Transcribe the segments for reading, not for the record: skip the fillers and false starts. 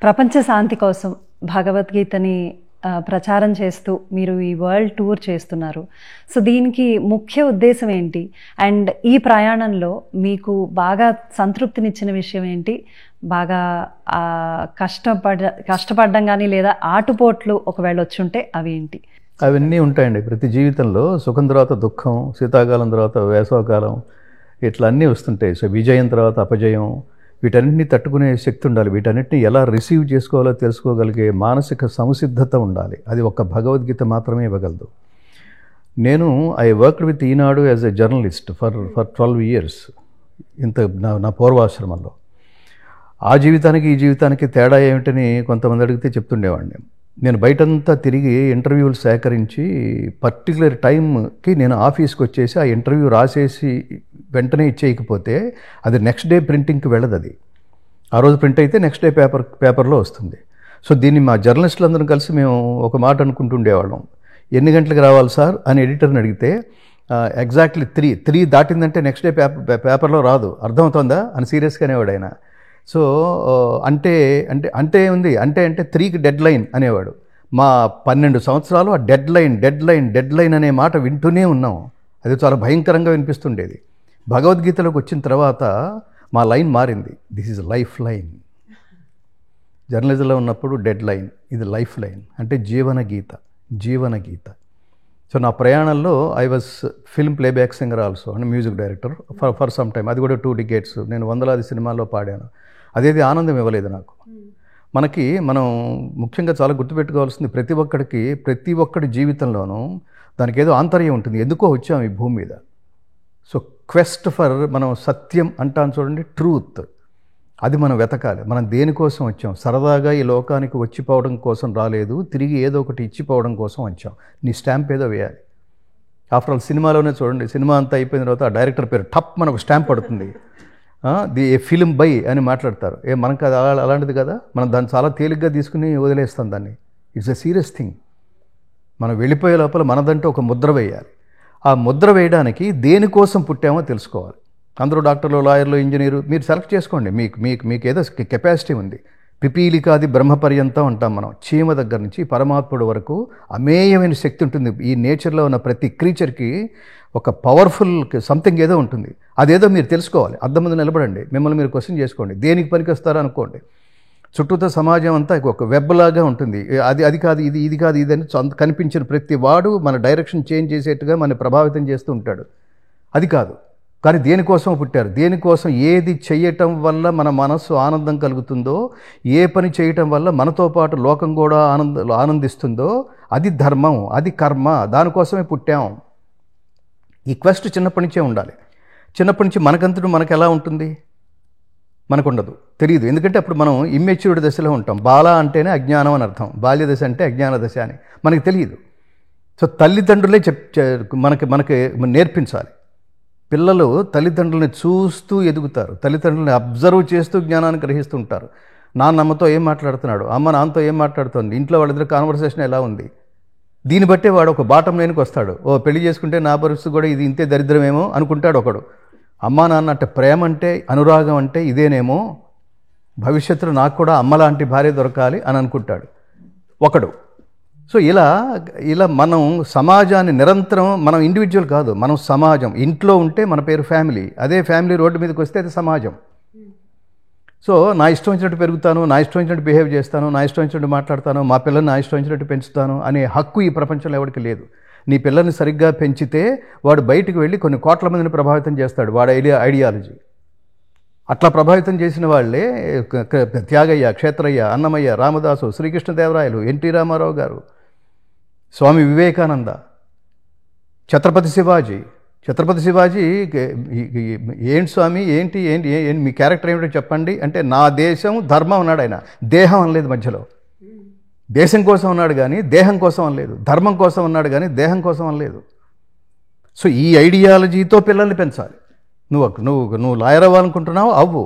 ప్రపంచ శాంతి కోసం భగవద్గీతని ప్రచారం చేస్తూ మీరు ఈ వరల్డ్ టూర్ చేస్తున్నారు. సో దీనికి ముఖ్య ఉద్దేశం ఏంటి? అండ్ ఈ ప్రయాణంలో మీకు సంతృప్తినిచ్చిన విషయం ఏంటి? బాగా కష్టపడ్డం కానీ లేదా ఆటుపోట్లు ఒకవేళ వచ్చుంటే అవి ఏంటి? అవన్నీ ఉంటాయండి. ప్రతి జీవితంలో సుఖం తర్వాత దుఃఖం, శీతాకాలం తర్వాత వేసవకాలం, ఇట్లా అన్నీ వస్తుంటాయి. సో విజయం తర్వాత అపజయం, వీటన్నిటిని తట్టుకునే శక్తి ఉండాలి. వీటన్నిటిని ఎలా రిసీవ్ చేసుకోవాలో తెలుసుకోగలిగే మానసిక సంసిద్ధత ఉండాలి. అది ఒక్క భగవద్గీత మాత్రమే ఇవ్వగలదు. నేను worked with Eenadu as a journalist for 12 years నా పూర్వాశ్రమంలో. ఆ జీవితానికి ఈ జీవితానికి తేడా ఏమిటని కొంతమంది అడిగితే చెప్తుండేవాడిని. నేను బయటంతా తిరిగి ఇంటర్వ్యూలు సేకరించి పర్టికులర్ టైంకి నేను ఆఫీస్కి వచ్చేసి ఆ ఇంటర్వ్యూ రాసేసి వెంటనే ఇచ్చేయకపోతే అది నెక్స్ట్ డే ప్రింటింగ్కి వెళ్ళదు. అది ఆ రోజు ప్రింట్ అయితే నెక్స్ట్ డే పేపర్లో వస్తుంది. సో దీన్ని మా జర్నలిస్టులందరం కలిసి మేము ఒక మాట అనుకుంటుండేవాళ్ళం. ఎన్ని గంటలకు రావాలి సార్ అని ఎడిటర్ని అడిగితే ఎగ్జాక్ట్లీ 3 దాటిందంటే నెక్స్ట్ డే పేపర్లో రాదు, అర్థమవుతుందా అని సీరియస్గా అనేవాడు ఆయన. సో అంటే 3కి డెడ్ లైన్ అనేవాడు. మా 12 సంవత్సరాలు ఆ డెడ్ లైన్ అనే మాట వింటూనే ఉన్నాం. అది చాలా భయంకరంగా వినిపిస్తుండేది. భగవద్గీతలోకి వచ్చిన తర్వాత మా లైన్ మారింది. This is life line. జర్నలిజంలో ఉన్నప్పుడు డెడ్ లైన్, ఇది లైఫ్ లైన్ అంటే జీవన గీత. సో నా ప్రయాణంలో I was film playback singer also and music director for some time. అది కూడా 2 decades. నేను వందలాది సినిమాల్లో పాడాను. అదేది ఆనందం ఇవ్వలేదు నాకు. మనం ముఖ్యంగా చాలా గుర్తుపెట్టుకోవాల్సింది, ప్రతి ఒక్కడి జీవితంలోనూ దానికి ఏదో ఆంతర్యం ఉంటుంది. ఎందుకో వచ్చాం ఈ భూమి మీద. సో క్వెస్ట్ ఫర్, మనం సత్యం అంటాను చూడండి, ట్రూత్, అది మనం వెతకాలి. మనం దేనికోసం వచ్చాం? సరదాగా ఈ లోకానికి వచ్చిపోవడం కోసం రాలేదు, తిరిగి ఏదో ఒకటి ఇచ్చిపోవడం కోసం వచ్చాం. నీ స్టాంప్ ఏదో వేయాలి. ఆఫ్టర్ ఆల్ సినిమాలోనే చూడండి, సినిమా అంతా అయిపోయిన తర్వాత ఆ డైరెక్టర్ పేరు టప్ మనకు స్టాంప్ పడుతుంది. ఏ ఫిల్మ్ బై అని మాట్లాడతారు. మనకు అది అలాంటిది కదా. మనం దాన్ని చాలా తేలిగ్గా తీసుకుని వదిలేస్తాం దాన్ని. It's a serious thing. మనం వెళ్ళిపోయే లోపల మనదంటూ ఒక ముద్ర వేయాలి. ఆ ముద్ర వేయడానికి దేనికోసం పుట్టామో తెలుసుకోవాలి. అందరూ డాక్టర్లు, లాయర్లు, ఇంజనీరు, మీరు సెలెక్ట్ చేసుకోండి. మీకు ఏదో కెపాసిటీ ఉంది. పిపీలికాది బ్రహ్మపర్యంతం అంటాం మనం. చీమ దగ్గర నుంచి పరమాత్ముడు వరకు అమేయమైన శక్తి ఉంటుంది. ఈ నేచర్లో ఉన్న ప్రతి క్రీచర్కి ఒక పవర్ఫుల్ సంథింగ్ ఏదో ఉంటుంది. అదేదో మీరు తెలుసుకోవాలి. అద్దం ముందు నిలబడండి, మిమ్మల్ని మీరు క్వశ్చన్ చేసుకోండి, దేనికి పనికి వస్తారో అనుకోండి. చుట్టూతో సమాజం అంతా ఒక వెబ్లాగా ఉంటుంది. అది కాదు, ఇది కాదు, ఇది అని కనిపించిన ప్రతి వాడు మన డైరెక్షన్ చేంజ్ చేసేట్టుగా మన ప్రభావితం చేస్తూ ఉంటాడు. అది కాదు. కానీ దేనికోసం పుట్టారు? దేనికోసం? ఏది చేయటం వల్ల మన మనస్సు ఆనందం కలుగుతుందో, ఏ పని చేయటం వల్ల మనతో పాటు లోకం కూడా ఆనందిస్తుందో అది ధర్మం, అది కర్మ. దానికోసమే పుట్టాం. ఈ క్వెస్ట్ చిన్నప్పటి నుంచే ఉండాలి. చిన్నప్పటి నుంచి మనకు ఎలా ఉంటుంది? మనకుండదు, తెలియదు. ఎందుకంటే అప్పుడు మనం ఇమ్మెచ్యూర్డ్ దశలో ఉంటాం. బాల అంటేనే అజ్ఞానం అని అర్థం, బాల్య దశ అంటే అజ్ఞాన దశ అని మనకి తెలియదు. సో తల్లిదండ్రులే మనకి నేర్పించాలి. పిల్లలు తల్లిదండ్రులని చూస్తూ ఎదుగుతారు. తల్లిదండ్రులని అబ్జర్వ్ చేస్తూ జ్ఞానాన్ని గ్రహిస్తూ ఉంటారు. నాన్నమ్మతో ఏం మాట్లాడుతున్నాడు, అమ్మ నాన్నతో ఏం మాట్లాడుతుంది, ఇంట్లో వాళ్ళిద్దరు కాన్వర్సేషన్ ఎలా ఉంది, దీన్ని బట్టే వాడు ఒక బాటం లేనికి వస్తాడు. పెళ్లి చేసుకుంటే నా పరిస్థితి కూడా ఇది ఇంతే దరిద్రమేమో అనుకుంటాడు ఒకడు. అమ్మా నాన్న అంటే ప్రేమ అంటే, అనురాగం అంటే ఇదేనేమో, భవిష్యత్తులో నాకు కూడా అమ్మలాంటి భార్య దొరకాలి అని అనుకుంటాడు ఒకడు. సో ఇలా మనం సమాజాన్ని నిరంతరం, మనం ఇండివిజువల్ కాదు, మనం సమాజం. ఇంట్లో ఉంటే మన పేరు ఫ్యామిలీ, అదే ఫ్యామిలీ రోడ్డు మీదకి వస్తే అది సమాజం. సో నా ఇష్టం వచ్చినట్టు పెరుగుతాను, నా ఇష్టం వచ్చినట్టు బిహేవ్ చేస్తాను, నా ఇష్టం వచ్చినట్టు మాట్లాడతాను, మా పిల్లల్ని నా ఇష్టం వచ్చినట్టు పెంచుతాను అనే హక్కు ఈ ప్రపంచంలో ఎవరికి లేదు. నీ పిల్లల్ని సరిగ్గా పెంచితే వాడు బయటికి వెళ్ళి కొన్ని కోట్ల మందిని ప్రభావితం చేస్తాడు, వాడి ఐడియాలజీ. అట్లా ప్రభావితం చేసిన వాళ్ళే త్యాగయ్య, క్షేత్రయ్య, అన్నమయ్య, రామదాసు, శ్రీకృష్ణదేవరాయలు, ఎన్టీ రామారావు గారు, స్వామి వివేకానంద, ఛత్రపతి శివాజీ. ఏంటి స్వామి, ఏంటి మీ క్యారెక్టర్ ఏమిటో చెప్పండి అంటే, నా దేశం ధర్మం అన్నాడు ఆయన. దేహం అనలేదు మధ్యలో. దేశం కోసం అన్నాడు కానీ దేహం కోసం అనలేదు. ధర్మం కోసం అన్నాడు కానీ దేహం కోసం అనలేదు. సో ఈ ఐడియాలజీతో పిల్లల్ని పెంచాలి. నువ్వు లాయర్ అవ్వాలనుకుంటున్నావు, అవ్వు.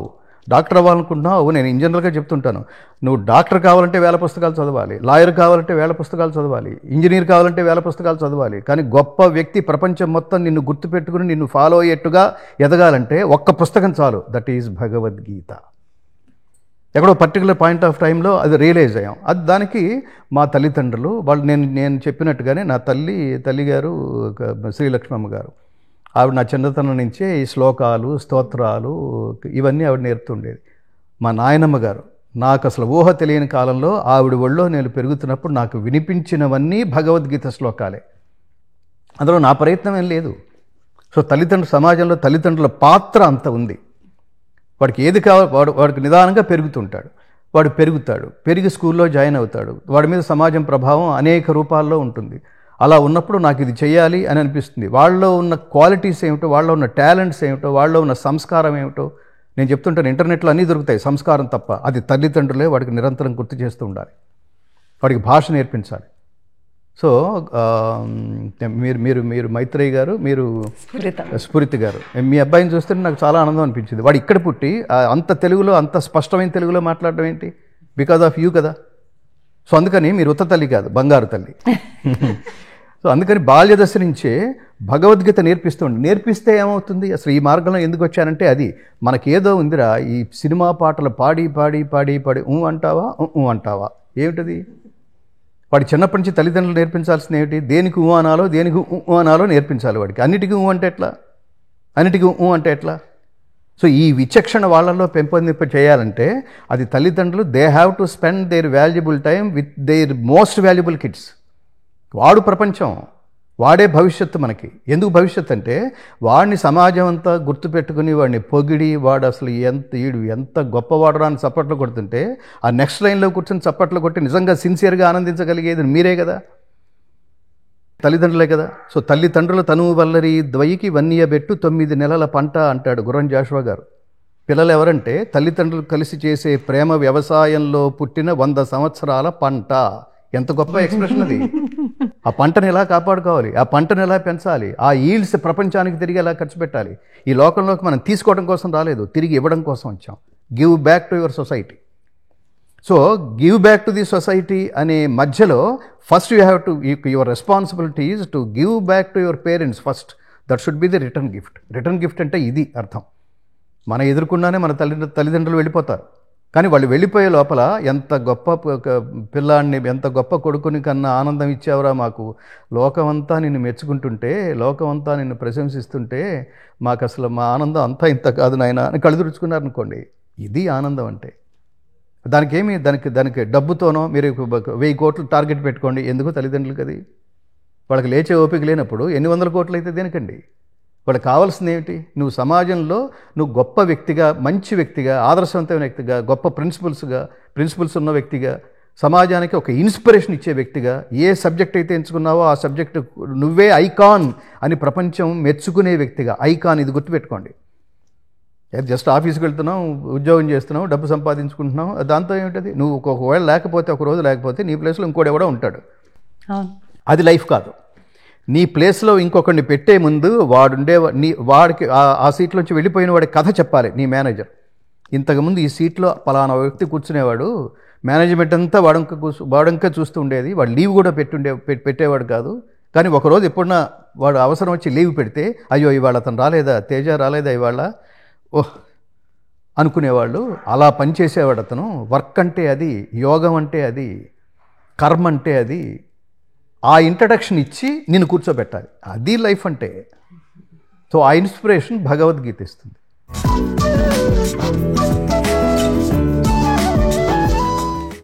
డాక్టర్ అవ్వాలనుకుంటున్నావు, నేను ఇంజనీర్గా చెప్తుంటాను, నువ్వు డాక్టర్ కావాలంటే 1000 పుస్తకాలు చదవాలి, లాయర్ కావాలంటే 1000 పుస్తకాలు చదవాలి, ఇంజనీర్ కావాలంటే 1000 పుస్తకాలు చదవాలి. కానీ గొప్ప వ్యక్తి ప్రపంచం మొత్తం నిన్ను గుర్తుపెట్టుకుని నిన్ను ఫాలో అయ్యేట్టుగా ఎదగాలంటే ఒక్క పుస్తకం చాలు, దట్ ఈజ్ భగవద్గీత. ఎక్కడో పర్టికులర్ పాయింట్ ఆఫ్ టైంలో అది రియలైజ్ అయ్యాం. అది దానికి మా తల్లిదండ్రులు వాళ్ళు నేను చెప్పినట్టుగానే నా తల్లిగారు శ్రీలక్ష్మమ్మ గారు, ఆవిడ నా చిన్నతనం నుంచే ఈ శ్లోకాలు, స్తోత్రాలు ఇవన్నీ ఆవిడ నేర్పుతుండేది. మా నాయనమ్మ గారు నాకు అసలు ఊహ తెలియని కాలంలో ఆవిడ ఒళ్ళో నేను పెరుగుతున్నప్పుడు నాకు వినిపించినవన్నీ భగవద్గీత శ్లోకాలే. అందులో నా ప్రయత్నం ఏం లేదు. సో సమాజంలో తల్లిదండ్రుల పాత్ర అంత ఉంది. వాడికి ఏది కావాలి వాడికి నిదానంగా పెరుగుతుంటాడు, వాడు పెరిగి స్కూల్లో జాయిన్ అవుతాడు, వాడి మీద సమాజం ప్రభావం అనేక రూపాల్లో ఉంటుంది. అలా ఉన్నప్పుడు నాకు ఇది చేయాలి అని అనిపిస్తుంది. వాళ్ళలో ఉన్న క్వాలిటీస్ ఏమిటో, వాళ్ళలో ఉన్న టాలెంట్స్ ఏమిటో, వాళ్ళలో ఉన్న సంస్కారం ఏమిటో నేను చెప్తుంటాను. ఇంటర్నెట్లో అన్నీ దొరుకుతాయి, సంస్కారం తప్ప. అది తల్లిదండ్రులే వాడికి నిరంతరం గుర్తు చేస్తూ ఉండాలి, వాడికి భాష నేర్పించాలి. సో మీరు మైత్రేయి గారు, మీరు స్ఫురిత గారు, మీ అబ్బాయిని చూస్తే నాకు చాలా ఆనందం అనిపించింది. వాడు ఇక్కడ పుట్టి అంత తెలుగులో, అంత స్పష్టమైన తెలుగులో మాట్లాడడం ఏంటి? బికాజ్ ఆఫ్ యూ కదా. సో అందుకని మీరు ఉత్త తల్లి కాదు, బంగారు తల్లి. సో అందుకని బాల్యదశ నుంచే భగవద్గీత నేర్పిస్తే ఏమవుతుంది? అసలు ఈ మార్గంలో ఎందుకు వచ్చానంటే అది మనకేదో ఉందిరా, ఈ సినిమా పాటలు పాడి పాడి పాడి పాడి అంటావా ఏమిటది? వాడి చిన్నప్పటి నుంచి తల్లిదండ్రులు నేర్పించాల్సింది ఏమిటి? దేనికి అనాలో నేర్పించాలి వాడికి. అన్నిటికీ అంటే ఎట్లా? సో ఈ విచక్షణ వాళ్ళల్లో పెంపొందింప చేయాలంటే అది తల్లిదండ్రులు they have to spend there valuable time with their most valuable kids. వాడు ప్రపంచం, వాడే భవిష్యత్తు మనకి. ఎందుకు భవిష్యత్తు అంటే వాడిని సమాజం అంతా గుర్తుపెట్టుకుని వాడిని పొగిడి వాడు అసలు ఎంత గొప్పవాడరా అని చప్పట్లు కొడుతుంటే ఆ నెక్స్ట్ లైన్లో కూర్చొని చప్పట్లు కొట్టి నిజంగా సిన్సియర్గా ఆనందించగలిగేది మీరే కదా, తల్లిదండ్రులే కదా. సో తల్లిదండ్రుల తనువు వల్లరి ద్వయికి వన్నియబెట్టు 9 నెలల పంట అంటాడు గుర్రం జాషువా గారు. పిల్లలు ఎవరంటే తల్లిదండ్రులు కలిసి చేసే ప్రేమ వ్యవసాయంలో పుట్టిన 100 సంవత్సరాల పంట. ఎంత గొప్ప ఎక్స్ప్రెషన్ అది. ఆ పంటను ఎలా కాపాడుకోవాలి, ఆ పంటను ఎలా పెంచాలి, ఆ ఈల్డ్స్ ప్రపంచానికి తిరిగి ఎలా ఖర్చు పెట్టాలి. ఈ లోకంలోకి మనం తీసుకోవడం కోసం రాలేదు, తిరిగి ఇవ్వడం కోసం వచ్చాం. Give back to your society. So give back to the society అనే మధ్యలో first you have to your responsibility is to give back to your parents first. That should be the return gift. Return gift అంటే ఇది అర్థం. మన ఎదుర్కొన్నానే మన తల్లిదండ్రులు వెళ్ళిపోతారు, కానీ వాళ్ళు వెళ్ళిపోయే లోపల ఎంత గొప్ప పిల్లాడిని, ఎంత గొప్ప కొడుకుని కన్నా ఆనందం ఇచ్చావురా మాకు, లోకమంతా నిన్ను మెచ్చుకుంటుంటే, లోకమంతా నిన్ను ప్రశంసిస్తుంటే మాకు అసలు మా ఆనందం అంతా ఇంత కాదు నాయన అని కళ్ళు తుడుచుకున్నారనుకోండి. ఇది ఆనందం అంటే. దానికి డబ్బుతోనో మీరు 1000 కోట్లు టార్గెట్ పెట్టుకోండి, ఎందుకు తల్లిదండ్రులకు అది? వాళ్ళకి లేచే ఓపిక లేనప్పుడు ఎన్ని 100 కోట్లు అయితే దేనికండి? వాళ్ళకి కావాల్సింది ఏమిటి? నువ్వు సమాజంలో నువ్వు గొప్ప వ్యక్తిగా, మంచి వ్యక్తిగా, ఆదర్శవంతమైన వ్యక్తిగా, గొప్ప ప్రిన్సిపల్స్ ఉన్న వ్యక్తిగా, సమాజానికి ఒక ఇన్స్పిరేషన్ ఇచ్చే వ్యక్తిగా, ఏ సబ్జెక్ట్ అయితే ఎంచుకున్నావో ఆ సబ్జెక్టు నువ్వే ఐకాన్ అని ప్రపంచం మెచ్చుకునే వ్యక్తిగా. ఐకాన్, ఇది గుర్తుపెట్టుకోండి. జస్ట్ ఆఫీస్కి వెళ్తున్నాం, ఉద్యోగం చేస్తున్నావు, డబ్బు సంపాదించుకుంటున్నావు, దాంతో ఏమిటది? నువ్వు ఒకవేళ ఒక రోజు లేకపోతే నీ ప్లేస్లో ఇంకోటి ఎవడో ఉంటాడు. అది లైఫ్ కాదు. నీ ప్లేస్లో ఇంకొకరిని పెట్టే ముందు వాడికి ఆ సీట్లోంచి వెళ్ళిపోయిన వాడి కథ చెప్పాలి నీ మేనేజర్. ఇంతకుముందు ఈ సీట్లో పలానా వ్యక్తి కూర్చునేవాడు, మేనేజ్మెంట్ అంతా వాడంక చూస్తూ ఉండేది, వాడు లీవ్ కూడా పెట్టేవాడు కాదు. కానీ ఒకరోజు ఎప్పుడన్నా వాడు అవసరం వచ్చి లీవ్ పెడితే, అయ్యో ఇవాళ అతను రాలేదా, తేజ రాలేదా ఇవాళ, ఓహ్ అనుకునేవాళ్ళు. అలా పనిచేసేవాడు అతను. వర్క్ అంటే అది, యోగం అంటే అది, కర్మ అంటే అది. ఆ ఇంట్రడక్షన్ ఇచ్చి నిన్ను కూర్చోబెట్టాలి. అది లైఫ్ అంటే. సో ఆ ఇన్స్పిరేషన్ భగవద్గీత ఇస్తుంది.